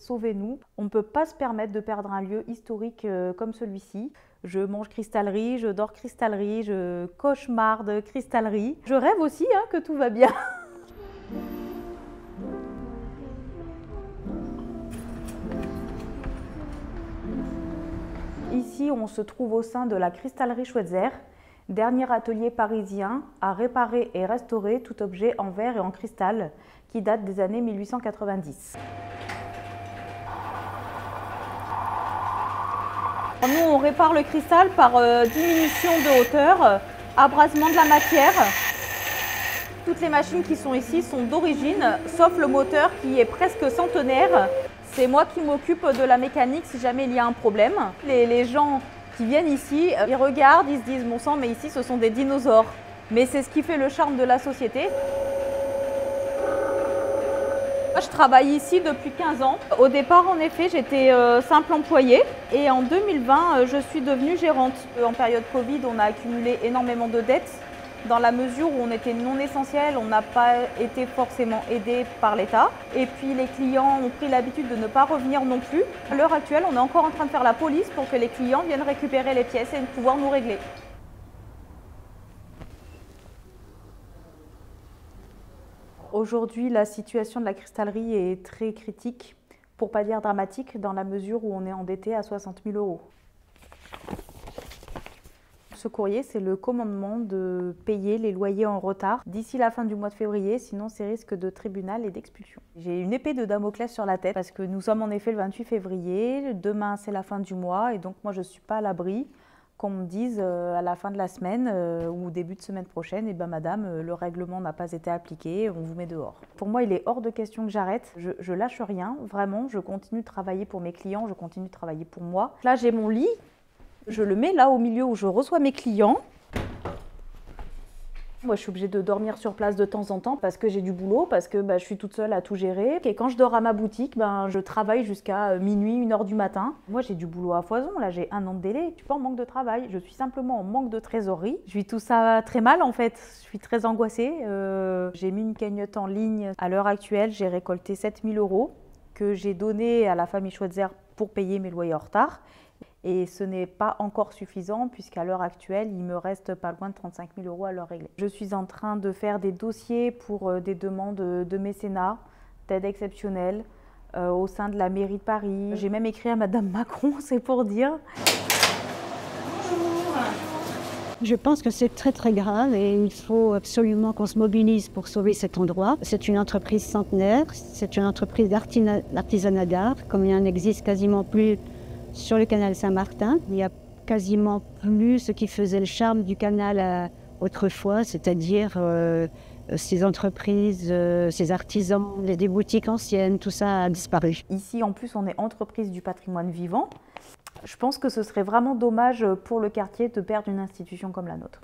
sauvez-nous. On ne peut pas se permettre de perdre un lieu historique comme celui-ci. Je mange cristallerie, je dors cristallerie, je cauchemarde cristallerie. Je rêve aussi que tout va bien. Ici, on se trouve au sein de la cristallerie Schweitzer, dernier atelier parisien à réparer et restaurer tout objet en verre et en cristal qui date des années 1890. Nous, on répare le cristal par diminution de hauteur, abrasement de la matière. Toutes les machines qui sont ici sont d'origine, sauf le moteur qui est presque centenaire. C'est moi qui m'occupe de la mécanique si jamais il y a un problème. Les gens qui viennent ici, ils regardent, ils se disent « Mon sang, mais ici ce sont des dinosaures ». Mais c'est ce qui fait le charme de la société. Moi, je travaille ici depuis 15 ans. Au départ, en effet, j'étais simple employée et en 2020, je suis devenue gérante. En période Covid, on a accumulé énormément de dettes. Dans la mesure où on était non essentiel, on n'a pas été forcément aidé par l'État. Et puis les clients ont pris l'habitude de ne pas revenir non plus. À l'heure actuelle, on est encore en train de faire la police pour que les clients viennent récupérer les pièces et pouvoir nous régler. Aujourd'hui, la situation de la cristallerie est très critique, pour ne pas dire dramatique, dans la mesure où on est endetté à 60 000 €. Ce courrier, c'est le commandement de payer les loyers en retard d'ici la fin du mois de février, sinon c'est risque de tribunal et d'expulsion. J'ai une épée de Damoclès sur la tête parce que nous sommes en effet le 28 février, demain c'est la fin du mois et donc moi je ne suis pas à l'abri qu'on me dise à la fin de la semaine ou début de semaine prochaine, madame, le règlement n'a pas été appliqué, on vous met dehors. Pour moi, il est hors de question que j'arrête, je lâche rien, vraiment, je continue de travailler pour mes clients, je continue de travailler pour moi. Là, j'ai mon lit. Je le mets là au milieu où je reçois mes clients. Moi, je suis obligée de dormir sur place de temps en temps parce que j'ai du boulot, parce que je suis toute seule à tout gérer. Et quand je dors à ma boutique, je travaille jusqu'à minuit, 1 h du matin. Moi, j'ai du boulot à foison. Là, j'ai 1 an de délai. Je suis pas en manque de travail. Je suis simplement en manque de trésorerie. Je vis tout ça très mal, en fait. Je suis très angoissée. J'ai mis une cagnotte en ligne. À l'heure actuelle, j'ai récolté 7 000 € que j'ai donné à la famille Schweitzer pour payer mes loyers en retard. Et ce n'est pas encore suffisant puisqu'à l'heure actuelle, il me reste pas loin de 35 000 € à leur régler. Je suis en train de faire des dossiers pour des demandes de mécénat, d'aide exceptionnelle au sein de la mairie de Paris. J'ai même écrit à Madame Macron, c'est pour dire. Bonjour. Je pense que c'est très très grave et il faut absolument qu'on se mobilise pour sauver cet endroit. C'est une entreprise centenaire, c'est une entreprise d'artisanat d'art, comme il en existe quasiment plus sur le canal Saint-Martin. Il n'y a quasiment plus ce qui faisait le charme du canal autrefois, c'est-à-dire ces entreprises, ces artisans, des boutiques anciennes, tout ça a disparu. Ici, en plus, on est entreprise du patrimoine vivant. Je pense que ce serait vraiment dommage pour le quartier de perdre une institution comme la nôtre.